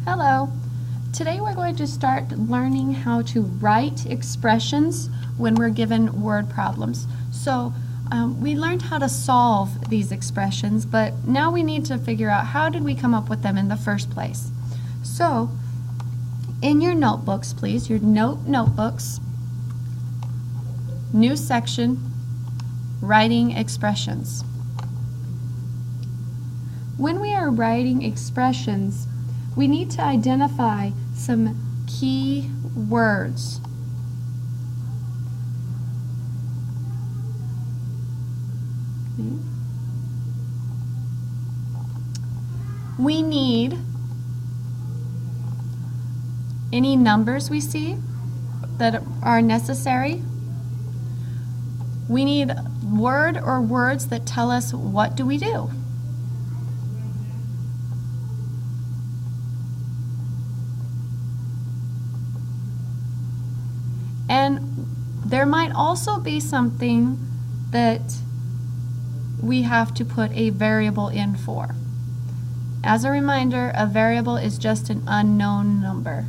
Hello. Today we're going to start learning how to write expressions when we're given word problems. So we learned how to solve these expressions, but now we need to figure out how did we come up with them in the first place. So in your notebooks, please, your notebooks, new section, writing expressions. When we are writing expressions, we need to identify some key words. Okay. We need any numbers we see that are necessary. We need word or words that tell us what do we do. And there might also be something that we have to put a variable in for. As a reminder, a variable is just an unknown number.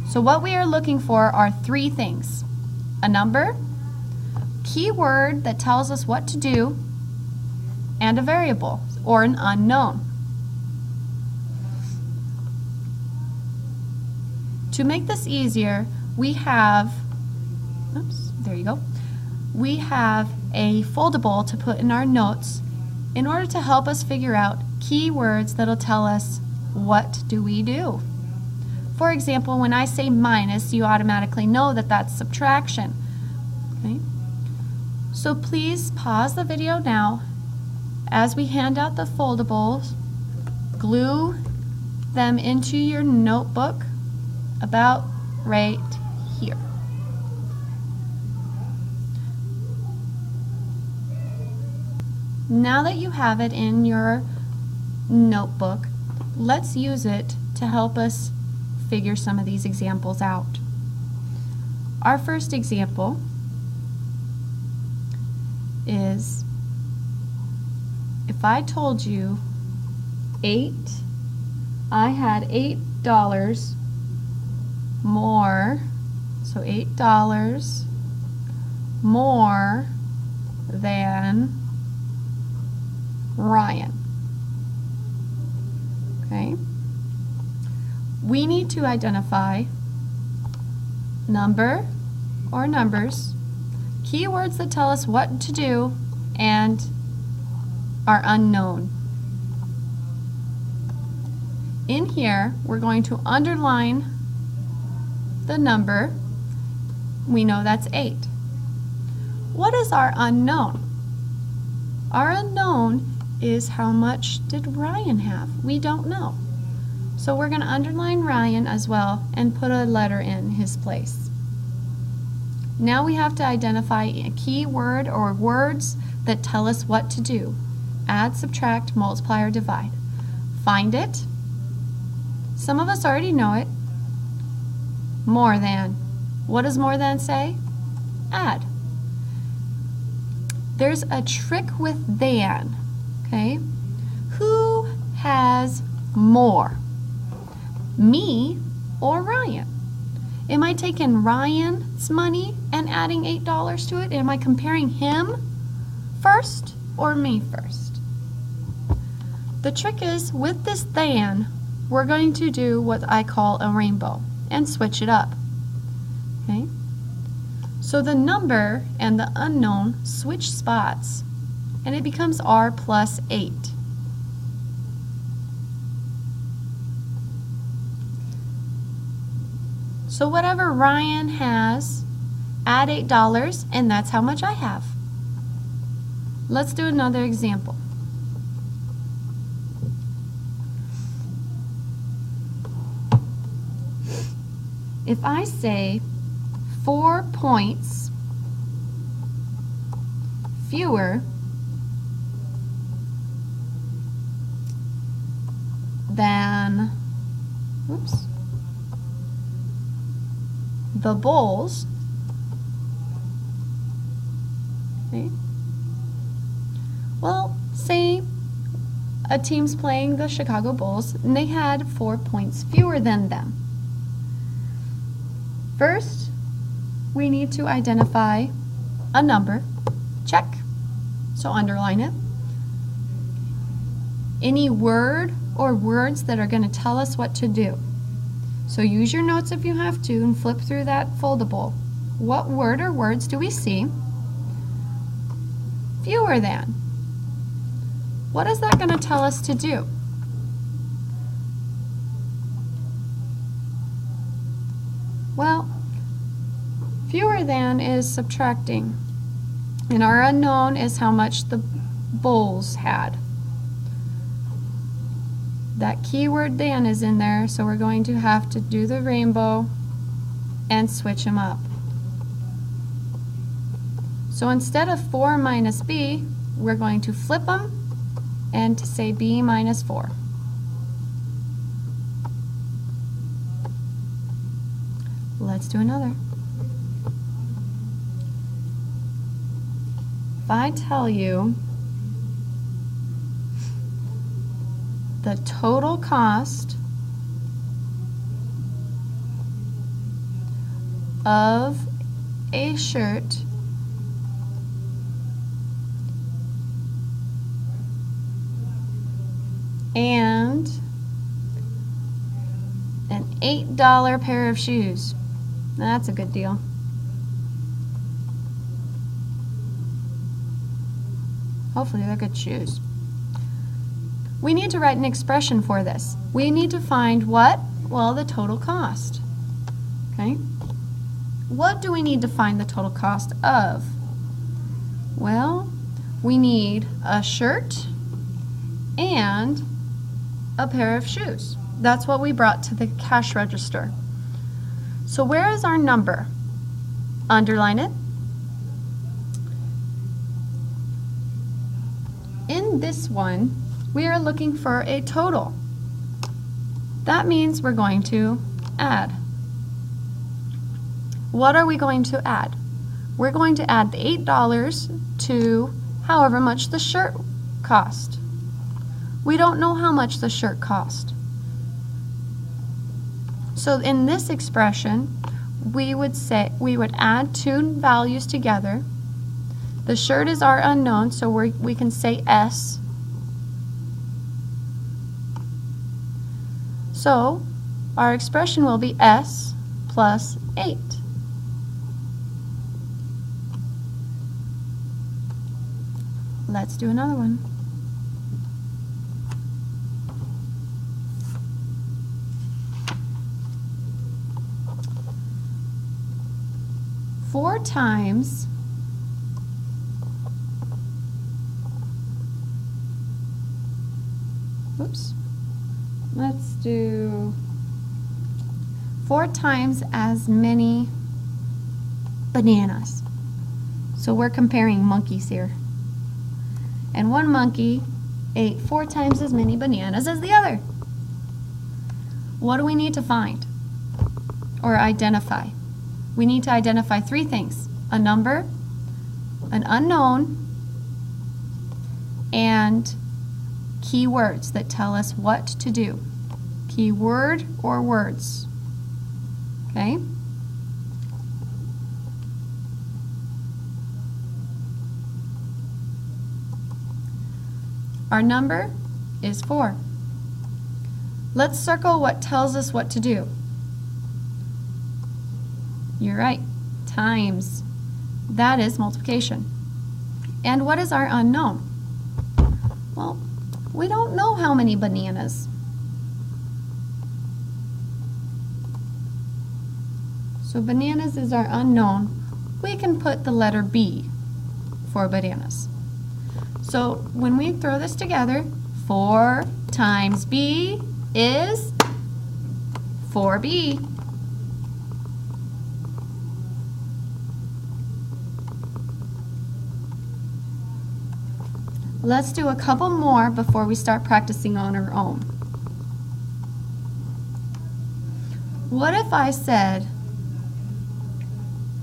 So what we are looking for are three things: a number, keyword that tells us what to do, and a variable or an unknown. To make this easier, we have we have a foldable to put in our notes in order to help us figure out keywords that'll tell us what do we do. For example, when I say minus, you automatically know that that's subtraction. Okay? So please pause the video now. As we hand out the foldables, glue them into your notebook about right here. Now that you have it in your notebook, let's use it to help us figure some of these examples out. Our first example is, if I told you I had $8 more, so $8 more than Ryan. Okay? We need to identify number or numbers, keywords that tell us what to do, and are unknown. In here, we're going to underline the number. We know that's 8. What is our unknown? Our unknown is how much did Ryan have? We don't know. So we're going to underline Ryan as well and put a letter in his place. Now we have to identify a keyword or words that tell us what to do. Add, subtract, multiply, or divide. Find it. Some of us already know it. More than. What does more than say? Add. There's a trick with than. Okay? Who has more? Me or Ryan? Am I taking Ryan's money and adding $8 to it? Am I comparing him first or me first? The trick is, with this than, we're going to do what I call a rainbow and switch it up. Okay? So the number and the unknown switch spots, and it becomes R plus 8. So whatever Ryan has, add $8, and that's how much I have. Let's do another example. If I say 4 points fewer than the Bulls, okay. Well, say a team's playing the Chicago Bulls, and they had 4 points fewer than them. First, we need to identify a number. Check. So underline it. Any word or words that are going to tell us what to do. So use your notes if you have to and flip through that foldable. What word or words do we see? Fewer than. What is that going to tell us to do? Well, fewer than is subtracting. And our unknown is how much the Bulls had. That keyword than is in there, so we're going to have to do the rainbow and switch them up. So instead of 4 minus b, we're going to flip them and to say b minus 4. Let's do another. If I tell you the total cost of a shirt and an $8 pair of shoes. That's a good deal. Hopefully they're good shoes. We need to write an expression for this. We need to find what? Well, the total cost. Okay? What do we need to find the total cost of? Well, we need a shirt and a pair of shoes. That's what we brought to the cash register. So where is our number? Underline it. In this one, we are looking for a total. That means we're going to add. What are we going to add? We're going to add the $8 to however much the shirt cost. We don't know how much the shirt cost. So in this expression, we would add two values together. The shirt is our unknown, so we can say S. So our expression will be S plus 8. Let's do another one. Four times let's do 4 times as many bananas. So we're comparing monkeys here. And one monkey ate 4 times as many bananas as the other. What do we need to find or identify? We need to identify 3 things: a number, an unknown, and keywords that tell us what to do. Keyword or words. Okay? Our number is 4. Let's circle what tells us what to do. You're right, times. That is multiplication. And what is our unknown? Well, we don't know how many bananas. So bananas is our unknown. We can put the letter B for bananas. So when we throw this together, 4 times B is 4B. Let's do a couple more before we start practicing on our own. What if I said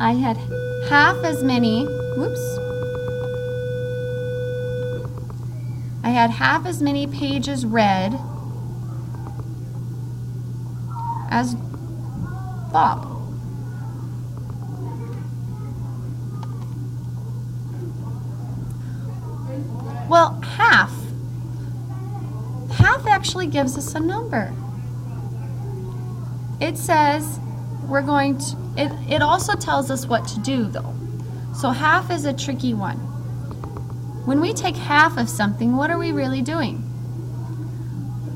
I had half as many, I had half as many pages read as Bob. Well, half actually gives us a number. It says we're going to, it also tells us what to do though. So half is a tricky one. When we take half of something, what are we really doing?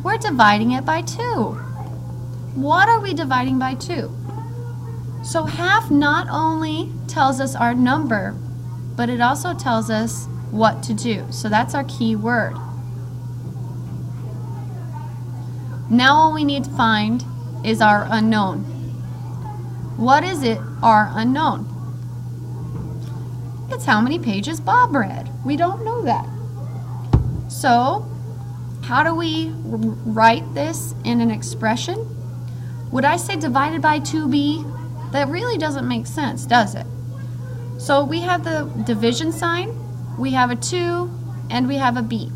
We're dividing it by 2. What are we dividing by 2? So half not only tells us our number, but it also tells us what to do. So that's our key word. Now all we need to find is our unknown. What is it, our unknown? It's how many pages Bob read. We don't know that. So how do we write this in an expression? Would I say divided by 2b? That really doesn't make sense, does it? So we have the division sign, we have a 2, and we have a b.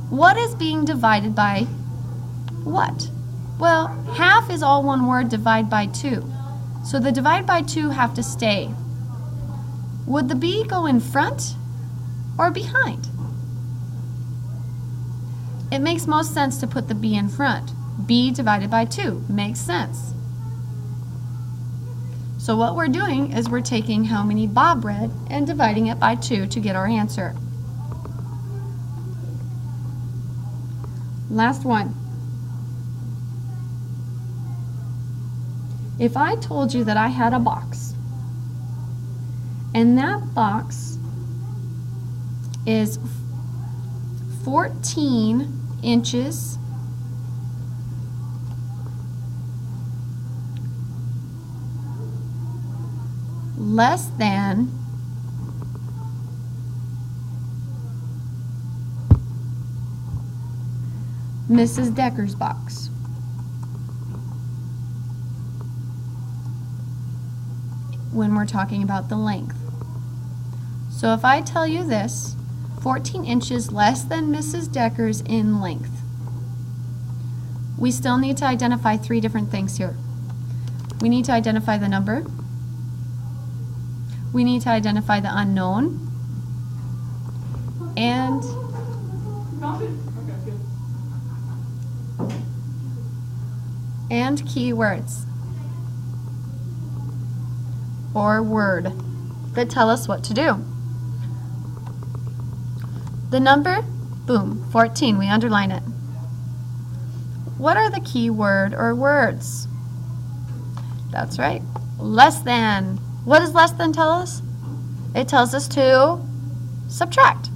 What is being divided by what? Well, half is all one word, divide by 2. So the divide by 2 have to stay. Would the b go in front or behind? It makes most sense to put the b in front. b divided by 2 makes sense. So what we're doing is we're taking how many Bob read and dividing it by 2 to get our answer. Last one. If I told you that I had a box, and that box is 14 inches less than Mrs. Decker's box. When we're talking about the length. So if I tell you this, 14 inches less than Mrs. Decker's in length, we still need to identify 3 different things here. We need to identify the number. We need to identify the unknown. And keywords or word that tell us what to do. The number, boom, 14, we underline it. What are the keyword or words? That's right, less than. What does less than tell us? It tells us to subtract.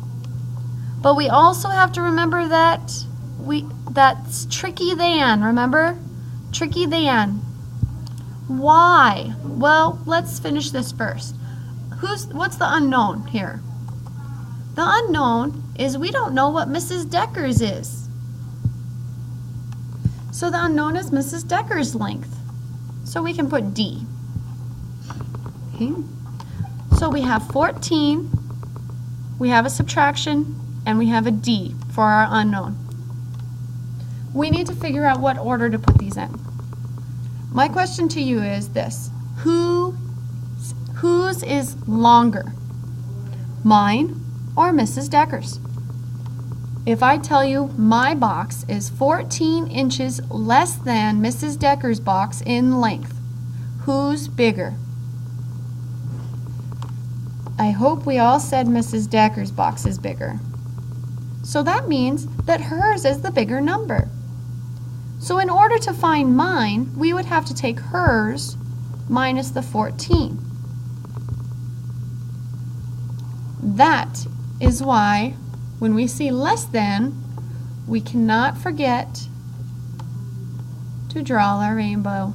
But we also have to remember that that's tricky than, remember? Tricky than. Why? Well, let's finish this first. What's the unknown here? The unknown is we don't know what Mrs. Decker's is. So the unknown is Mrs. Decker's length. So we can put D. Okay. So we have 14, we have a subtraction, and we have a D for our unknown. We need to figure out what order to put these in. My question to you is this: whose is longer? Mine or Mrs. Decker's? If I tell you my box is 14 inches less than Mrs. Decker's box in length, who's bigger? I hope we all said Mrs. Decker's box is bigger. So that means that hers is the bigger number. So in order to find mine, we would have to take hers minus the 14. That is why when we see less than, we cannot forget to draw our rainbow.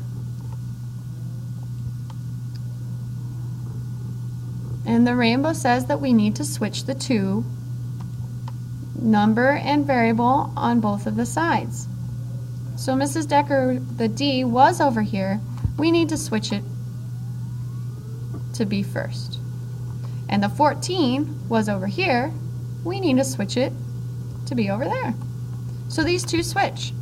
And the rainbow says that we need to switch the 2, number and variable, on both of the sides. So Mrs. Decker, the D was over here. We need to switch it to B first. And the 14 was over here. We need to switch it to be over there. So these two switch.